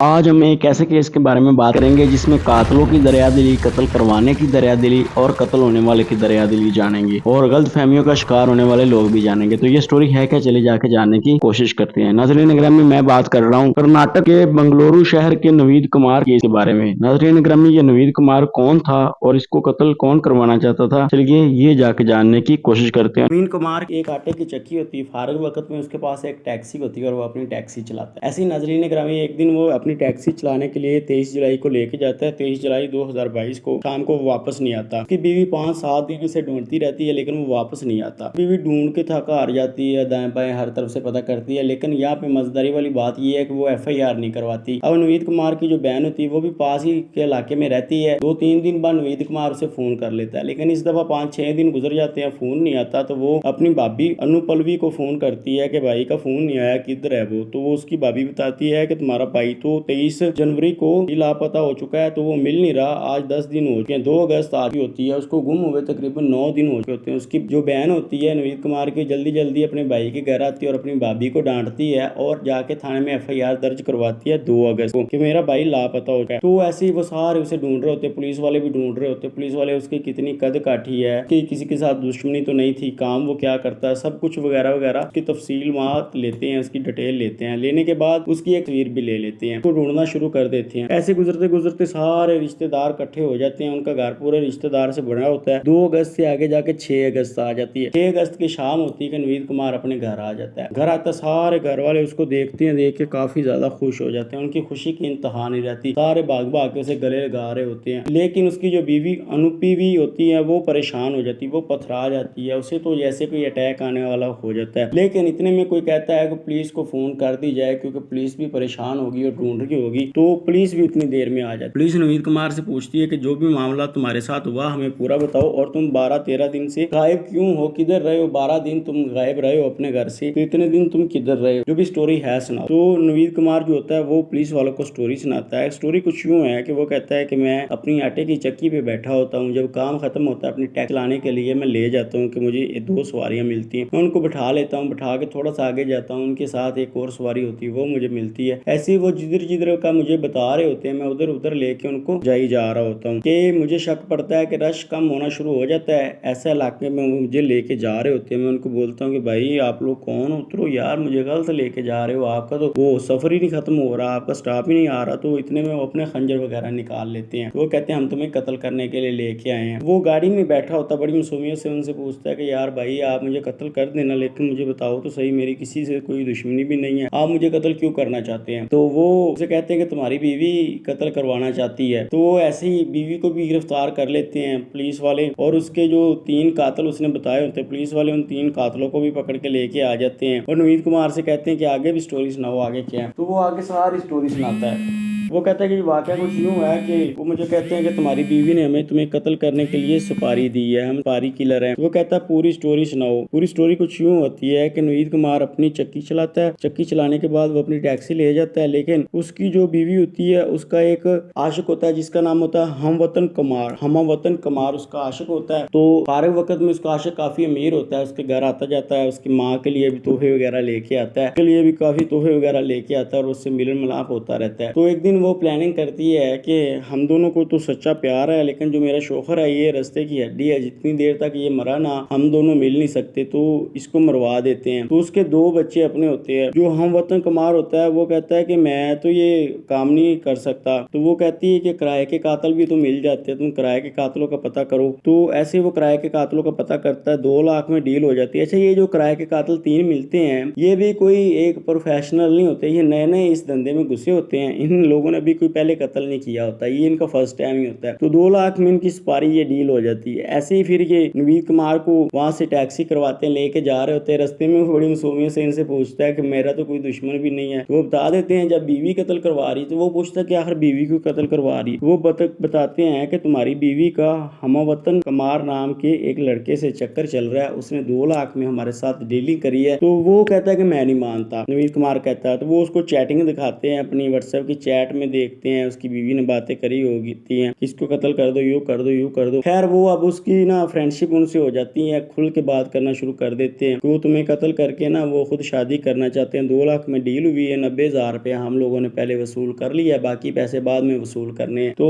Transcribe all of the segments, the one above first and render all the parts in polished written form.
آج ہم ایک ایسے کیس کے بارے میں بات کریں گے جس میں قاتلوں کی دریا دلی، قتل کروانے کی دریا دلی اور قتل ہونے والے کی دریا دلی جانیں گے اور غلط فہمیوں کا شکار ہونے والے لوگ بھی جانیں گے۔ تو یہ سٹوری ہے کیا، چلے جا کے جاننے کی کوشش کرتے ہیں۔ ناظرین گرامی، میں بات کر رہا ہوں کرناٹک کے بنگلورو شہر کے نوید کمار کیس کے بارے میں۔ ناظرین گرامی، یہ نوید کمار کون تھا اور اس کو قتل کون کروانا چاہتا تھا، چلیے یہ جا کے جاننے کی کوشش کرتے ہیں۔ نوید کمار ایک آٹے کی چکی ہوتی ہے، فارغ وقت میں اس کے پاس ایک ٹیکسی ہوتی ہے اور وہ اپنی ٹیکسی چلاتا ہے۔ ایسی ناظرین گرامی، ایک دن وہ اپنی ٹیکسی چلانے کے لیے 23 جولائی کو لے کے جاتا ہے۔ 23 جولائی 2022 کو شام کو واپس نہیں آتا۔ اس کی بیوی 5-7 دن سے ڈھونڈتی رہتی ہے لیکن وہ واپس نہیں آتا۔ بیوی ڈھونڈ کے تھکا ہار جاتی ہے، دائیں بائیں ہر طرف سے پتہ کرتی ہے، لیکن یہاں پہ مزداری والی بات یہ ہے کہ وہ FIR نہیں کرواتی۔ اب نوید کمار کی جو بہن ہوتی ہے وہ بھی پاس ہی کے علاقے میں رہتی ہے۔ 2-3 دن بعد نوید کمار اسے فون کر لیتا ہے، لیکن اس دفعہ 5-6 دن گزر جاتے ہیں، فون نہیں آتا۔ تو وہ اپنی بھابھی انو پلوی کو فون کرتی ہے کہ بھائی کا فون نہیں آیا، کدھر ہے وہ؟ تو وہ اس کی بھابھی بتاتی ہے کہ تمہارا بھائی تو 23 جنوری کو لاپتہ ہو چکا ہے، تو وہ مل نہیں رہا، آج 10 دن ہو چکے ہیں، 2 اگست آج ہوتی ہے، اس کو گم ہوئے تقریباً 9 دن ہو چکے ہوتے ہیں۔ اس کی جو بہن ہوتی ہے نوید کمار کی، جلدی جلدی اپنے بھائی کے گھر آتی ہے اور اپنی بھابھی کو ڈانٹتی ہے اور جا کے تھانے میں FIR درج کرواتی ہے 2 اگست کو کہ میرا بھائی لاپتہ ہو گیا ہے۔ تو ایسے ہی وہ سارے اسے ڈھونڈ رہے ہوتے ہیں، پولیس والے بھی ڈھونڈ رہے ہوتے ہیں، پولیس والے اس کی کتنی قد کاٹھی ہے کہ کسی کے ساتھ دشمنی تو نہیں تھی، کام وہ کیا کرتا ہے، سب کچھ وغیرہ وغیرہ اس کی تفصیلات لیتے ہیں، اس کی ڈیٹیل لیتے ہیں۔ لینے کے بعد اس کی ایک تصویر بھی لے لیتے ہیں، تو ڈھونڈنا شروع کر دیتے ہیں۔ ایسے گزرتے گزرتے سارے رشتہ دار اکٹھے ہو جاتے ہیں، ان کا گھر پورے رشتہ دار سے بنا ہوتا ہے۔ 2 اگست سے آگے جا کے 6 اگست آ جاتی ہے۔ 6 اگست کی شام ہوتی ہے کہ نوید کمار اپنے گھر آ جاتا ہے۔ گھر آتا سارے گھر والے اس کو دیکھتے ہیں، دیکھ کے کافی زیادہ خوش ہو جاتے ہیں، ان کی خوشی کی انتہا نہیں رہتی، سارے بھاگ بھاگ کے اسے گلے لگا رہے ہوتے ہیں۔ لیکن اس کی جو بیوی انوپی بھی ہوتی ہے وہ پریشان ہو جاتی ہے، وہ پتھرا جاتی ہے، اسے تو جیسے کوئی اٹیک آنے والا ہو جاتا ہے۔ لیکن اتنے میں کوئی کہتا ہے کہ پولیس کو فون کر دی جائے کیونکہ پولیس بھی پریشان ہوگی اور ڈھونڈ رہی ہوگی، تو پولیس بھی اتنی دیر میں آ جاتی ہے۔ پولیس نوید کمار سے پوچھتی ہے کہ جو بھی معاملہ تمہارے ساتھ ہوا ہمیں پورا بتاؤ، اور تم 12-13 دن سے غائب کیوں ہو، کدھر رہے ہو؟ 12 دن تم غائب رہے ہو اپنے گھر سے، تو اتنے دن تم کدھر رہے ہو؟ جو بھی سٹوری ہے سناؤ۔ تو نوید کمار جو ہوتا ہے وہ پولیس والوں کو سٹوری سناتا ہے۔ سٹوری کچھ یوں ہے کہ وہ کہتا ہے کہ میں اپنی آٹے کی چکی پہ بیٹھا ہوتا ہوں، جب کام ختم ہوتا ہے اپنی ٹیکسی لانے کے لیے میں لے جاتا ہوں کہ مجھے 2 سواریاں ملتی ہیں، میں ان کو بٹھا لیتا ہوں، بٹھا کے تھوڑا سا آگے جاتا ہوں، ان کے ساتھ ایک اور سواری ہوتی ہے وہ مجھے ملتی ہے۔ ایسے وہ جدھر جدھر کا مجھے بتا رہے ہوتے ہیں، میں ادھر ادھر لے کے ان کو جا رہا ہوتا ہوں کہ مجھے شک پڑتا ہے کہ رش کم ہونا شروع ہو جاتا ہے، ایسے علاقے میں وہ مجھے لے کے جا رہے ہوتے ہیں۔ میں ان کو بولتا ہوں کہ بھائی آپ لوگ کون اترو یار، مجھے غلط لے کے جا رہے ہو، آپ کا تو وہ سفر ہی نہیں ختم ہو رہا، آپ کا سٹاپ ہی نہیں آ رہا۔ تو اتنے میں وہ اپنے خنجر وغیرہ نکال لیتے ہیں، وہ کہتے ہیں ہم تمہیں قتل کرنے کے لیے لے کے آئے ہیں۔ وہ گاڑی میں بیٹھا ہوتا بڑی معصومیت سے ان سے پوچھتا ہے کہ یار بھائی آپ مجھے قتل کر دینا، لیکن مجھے بتاؤ تو صحیح، میری کسی سے کوئی دشمنی بھی نہیں ہے، آپ مجھے قتل کیوں کرنا چاہتے ہیں؟ تو وہ اسے کہتے ہیں کہ تمہاری بیوی قتل کروانا چاہتی ہے۔ تو وہ ایسے ہی بیوی کو بھی گرفتار کر لیتے ہیں پولیس والے، اور اس کے جو 3 قاتل اس نے بتائے ہوتے ہیں پولیس والے، ان 3 قاتلوں کو بھی پکڑ کے لے کے آ جاتے ہیں، اور نوید کمار سے کہتے ہیں کہ آگے بھی سٹوری سناؤ، آگے کیا ہے؟ تو وہ آگے ساری سٹوری سناتا ہے۔ وہ کہتا ہے کہ واقعہ کچھ یوں ہے کہ وہ مجھے کہتے ہیں کہ تمہاری بیوی نے ہمیں تمہیں قتل کرنے کے لیے سپاری دی ہے، ہم سپاری کلر ہیں۔ وہ کہتا ہے پوری سٹوری سناؤ۔ پوری سٹوری کچھ یوں ہوتی ہے کہ نوید کمار اپنی چکی چلاتا ہے، چکی چلانے کے بعد وہ اپنی ٹیکسی لے جاتا ہے، لیکن اس کی جو بیوی ہوتی ہے اس کا ایک عاشق ہوتا ہے جس کا نام ہوتا ہے ہم وطن کمار۔ ہم وطن کمار اس کا عاشق ہوتا ہے۔ تو فارغ وقت میں اس کا عاشق کافی امیر ہوتا ہے، اس کے گھر آتا جاتا ہے، اس کی ماں کے لیے بھی تحفے وغیرہ لے کے آتا ہے، اس کے لیے بھی کافی تحفے وغیرہ لے کے آتا ہے اور اس سے ملن ملاپ ہوتا رہتا ہے۔ تو ایک دن وہ پلاننگ کرتی ہے کہ ہم دونوں کو تو سچا پیار ہے، لیکن جو میرا شوہر ہے یہ رستے کی ہڈی ہے، جتنی دیر تک یہ مرا نہ ہم دونوں مل نہیں سکتے، تو اس کو مروا دیتے ہیں۔ تو اس کے 2 بچے اپنے ہوتے ہیں۔ جو ہم وطن کمار ہوتا ہے وہ کہتا ہے کہ میں تو یہ کام نہیں کر سکتا۔ تو وہ کہتی ہے کہ کرائے کے قاتل بھی تو مل جاتے ہیں، تم کرائے کے قاتلوں کا پتہ کرو۔ تو ایسے وہ کرائے کے قاتلوں کا پتہ کرتا ہے، 2 لاکھ میں ڈیل ہو جاتی ہے۔ اچھا، یہ جو کرائے کے قاتل 3 ملتے ہیں یہ بھی کوئی ایک پروفیشنل نہیں ہوتے، یہ نئے نئے اس دھندے میں گھسے ہوتے ہیں، ان لوگوں نے بھی کوئی پہلے قتل نہیں کیا ہوتا، یہ ان کا فرسٹ ٹائم ہی ہوتا ہے۔ تو 2 لاکھ میں ان کی سپاری یہ ڈیل ہو جاتی ہے۔ ایسے ہی پھر یہ نوید کمار کو وہاں سے ٹیکسی کرواتے ہیں، لے کے جا رہے ہوتے ہیں، رستے میں بڑی معصومیت سے ان سے پوچھتا ہے کہ میرا تو کوئی دشمن بھی نہیں ہے۔ وہ بتا دیتے ہیں جب بیوی قتل کروا رہی تو وہ پوچھتا ہے کہ آخر بیوی کو قتل کروا رہی؟ وہ بتاتے ہیں کہ تمہاری بیوی کا ہم وطن کمار نام کے ایک لڑکے سے چکر چل رہا ہے، اس نے 2 لاکھ میں ہمارے ساتھ ڈیلنگ کری ہے۔ تو وہ کہتا ہے کہ میں نہیں مانتا۔ نوید کمار کہتا ہے، تو وہ اس کو چیٹنگ دکھاتے ہیں، اپنی واٹس ایپ کی چیٹ میں دیکھتے ہیں اس کی بیوی نے باتیں کری ہوتی ہیں اس کو قتل کر دو، یوں کر دو، یوں کر دو. خیر وہ اب اس کی نا فرینڈ شپ ان سے ہو جاتی ہے، کھل کے بات کرنا شروع کر دیتے ہیں کہ وہ تمہیں قتل کر کے نا وہ خود شادی کرنا چاہتے ہیں. 2 لاکھ میں ڈیل ہوئی ہے، 90,000 روپیہ ہم لوگوں نے پہلے وصول کر لیا ہے، باقی پیسے بعد میں وصول کرنے ہیں. تو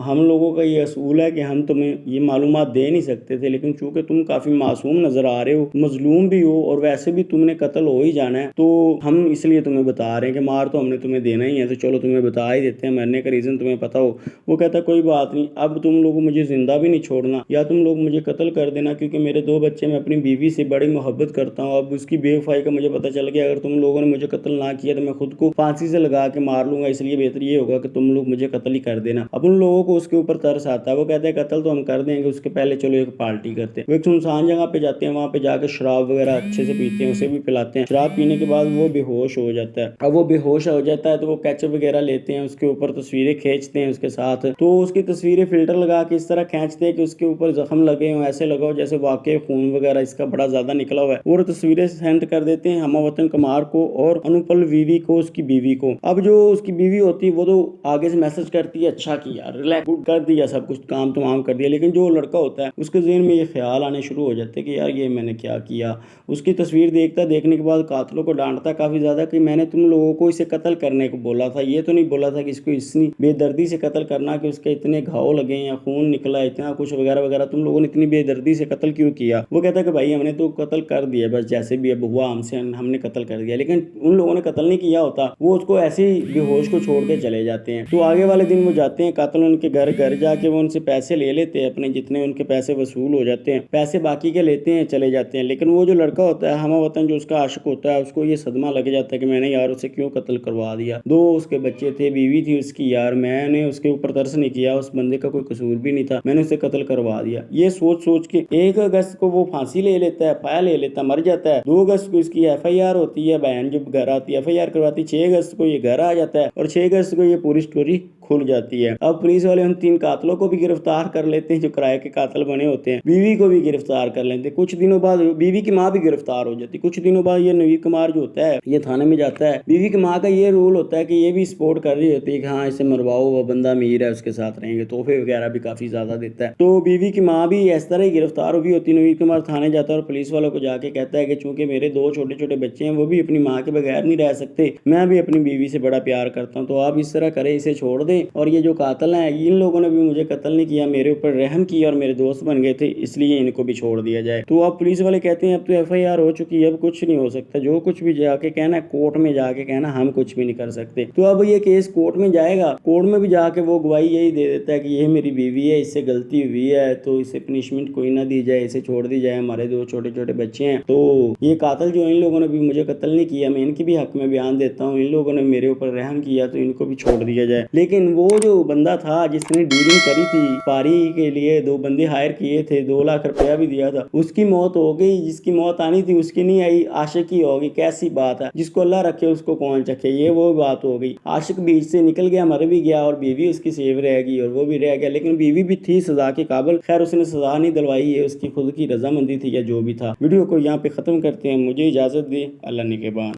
ہم لوگوں کا یہ اصول ہے کہ ہم تمہیں یہ معلومات دے نہیں سکتے تھے، لیکن چونکہ تم کافی معصوم نظر آ رہے ہو، مظلوم بھی ہو، اور ویسے بھی تم نے قتل ہو ہی جانا ہے، تو ہم اس لیے تمہیں بتا رہے ہیں کہ مار تو ہم نے تمہیں دینا ہی ہے، تو چلو تمہیں بتا ہی دیتے ہیں، مرنے کا ریزن تمہیں پتا ہو. وہ کہتا ہے کوئی بات نہیں، اب تم لوگ مجھے زندہ بھی نہیں چھوڑنا، یا تم لوگ مجھے قتل کر دینا، کیونکہ میرے 2 بچے، میں اپنی بیوی سے بڑی محبت کرتا ہوں. اب اس کی بے وفائی کا مجھے پتہ چل گیا، اگر تم لوگوں نے مجھے قتل نہ کیا تو میں خود کو پھانسی سے لگا کے مار لوں گا، اس لیے بہتر یہ ہوگا کہ تم لوگ مجھے قتل ہی کر دینا. اب ان لوگوں کو اس کے اوپر ترس آتا ہے، وہ کہتے ہیں قتل تو ہم کر دیں گے، اس کے پہلے چلو ایک پارٹی کرتے ہیں. وہ ایک سنسان جگہ پہ جاتے ہیں، وہاں پہ جا کے شراب وغیرہ اچھے سے پیتے ہیں، اسے بھی پلاتے ہیں. شراب پینے کے بعد وہ بے ہوش ہو جاتا ہے. اب وہ بے ہوش ہو جاتا ہے تو وہ کیچپ وغیرہ لیتے ہیں، اس کے اوپر تصویریں کھینچتے ہیں اس کے ساتھ. تو اس کی تصویریں فلٹر لگا کے اس طرح کھینچتے ہیں کہ اس کے اوپر زخم لگے ہوں، ایسے لگا ہو جیسے واقعی خون وغیرہ اس کا بڑا زیادہ نکلا ہوا ہے. وہ تصویریں سینڈ کر دیتے ہیں ہمہ وطن کمار کو اور انوپل ویوی کو، اس کی بیوی کو. اب جو اس کی بیوی ہوتی ہے وہ تو آگے سے میسج کرتی ہے اچھا کیا، ریلیکس کر دیا، سب کچھ کام تمام کر دیا، لیکن جو لڑکا ہوتا ہے اس کے ذہن میں یہ خیال آنے شروع ہو جاتے ہیں کہ یار یہ میں نے کیا کیا. اس کی تصویر دیکھنے کے بعد قاتلوں کو ڈانٹتا کافی زیادہ کہ میں نے تم لوگوں کو اسے قتل کرنے کو بولا تھا، یہ تو نہیں بولا تھا کہ اس کو اتنی بے دردی سے قتل کرنا کہ اس کے اتنے گھاؤ لگے ہیں، خون نکلا، اتنا کچھ وغیرہ وغیرہ، تم لوگوں نے اتنی بے دردی سے قتل کیوں کیا. وہ کہتا ہے کہ بھائی ہم نے تو قتل کر دیا، بس جیسے بھی اب ہوا ہم نے قتل کر دیا، لیکن ان لوگوں نے قتل نہیں کیا ہوتا، وہ اس کو ایسے ہی بے ہوش کو چھوڑ کے چلے جاتے ہیں. تو آگے والے دن وہ جاتے ہیں، قاتل ان کے گھر جا کے وہ ان سے پیسے لے لیتے ہیں، اپنے جتنے ان کے پیسے وصول ہو جاتے ہیں، پیسے باقی کے لیتے ہیں، چلے جاتے ہیں. لیکن وہ جو لڑکا ہوتا ہے ہمہ وطن جو اس کا عاشق ہوتا ہے، اس کو یہ صدمہ لگ جاتا ہے کہ میں نے یار اسے کیوں قتل کروا دیا. 2 اس کے بچے تھے، بیوی تھی اس کی، یار میں نے اس کے اوپر ترس نہیں کیا، اس بندے کا کوئی قصور بھی نہیں تھا، میں نے اسے قتل کروا دیا. یہ سوچ کے 1 اگست کو وہ پھانسی لے لیتا ہے، پایا لے لیتا، مر جاتا ہے. 2 اگست کو اس کی FIR ہوتی ہے، بہن جب گھر آتی ہے FIR کرواتی. 6 اگست کو یہ گھر آ جاتا ہے اور 6 اگست کو یہ پوری سٹوری کھل جاتی ہے. اب پولیس والے ان 3 قاتلوں کو بھی گرفتار کر لیتے ہیں جو کرائے کے قاتل بنے ہوتے ہیں، بیوی کو بھی گرفتار کر لیتے ہیں. کچھ دنوں بعد بیوی کی ماں بھی گرفتار ہو جاتی ہے. کچھ دنوں بعد یہ نوید کمار جو ہوتا ہے یہ تھانے میں جاتا ہے. بیوی کی ماں کا یہ رول ہوتا ہے کہ یہ بھی سپورٹ کر رہی ہوتی ہے کہ ہاں اسے مرواؤ، وہ بندہ امیر ہے، اس کے ساتھ رہیں گے، تحفے وغیرہ بھی کافی زیادہ دیتا ہے. تو بیوی کی ماں بھی اس طرح ہی گرفتار ہوئی ہوتی ہے. نوید کمار تھانے جاتا ہے اور پولیس والوں کو جا کے کہتا ہے کہ چونکہ میرے 2 چھوٹے چھوٹے بچے ہیں، وہ بھی اپنی ماں کے بغیر نہیں رہ سکتے، میں بھی اپنی بیوی سے بڑا پیار کرتا ہوں، تو آپ اس طرح کریں، اسے چھوڑ دیں. اور یہ جو قاتل ہیں ان لوگوں نے بھی مجھے قتل نہیں کیا، میرے اوپر رحم کیا اور میرے دوست بن گئے تھے، اس لیے ان کو بھی چھوڑ دیا جائے. تو اب پولیس والے کہتے ہیں اب تو FIR ہو چکی ہے، اب کچھ نہیں ہو سکتا، جو کچھ بھی جا کے کہنا ہے کورٹ میں جا کے کہنا، ہم کچھ بھی نہیں کر سکتے. تو اب یہ کیس کورٹ میں جائے گا، کورٹ میں بھی جا کے وہ گواہی یہی دے دیتا ہے کہ یہ میری بیوی ہے، اس سے غلطی ہوئی ہے، تو اسے پنشمنٹ کوئی نہ دی جائے، اسے چھوڑ دی جائے، ہمارے 2 چھوٹے چھوٹے بچے ہیں. تو یہ قاتل جو ان لوگوں نے بھی مجھے قتل نہیں کیا، میں ان کی بھی حق میں بیان دیتا ہوں، ان لوگوں نے میرے اوپر رحم کیا تو ان کو بھی چھوڑ دیا جائے. لیکن وہ جو بندہ تھا جس نے ڈیلنگ کری تھی پاری کے لیے، 2 بندے ہائر کیے تھے، 2 لاکھ روپیہ بھی دیا تھا، اس کی موت ہو گئی. جس کی موت آنی تھی اس کی نہیں آئی، عاشق کی ہوگی. کیسی بات ہے، جس کو اللہ رکھے اس کو کون چکھے، یہ وہ بات ہو گئی. عاشق بیچ سے نکل گیا، مر بھی گیا، اور بیوی اس کی سیو رہ گئی اور وہ بھی رہ گیا. لیکن بیوی بھی تھی سزا کے قابل، خیر اس نے سزا نہیں دلوائی، یہ اس کی خود کی رضامندی تھی یا جو بھی تھا. ویڈیو کو یہاں پہ ختم کرتے ہیں، مجھے اجازت دیں، اللہ نگہبان.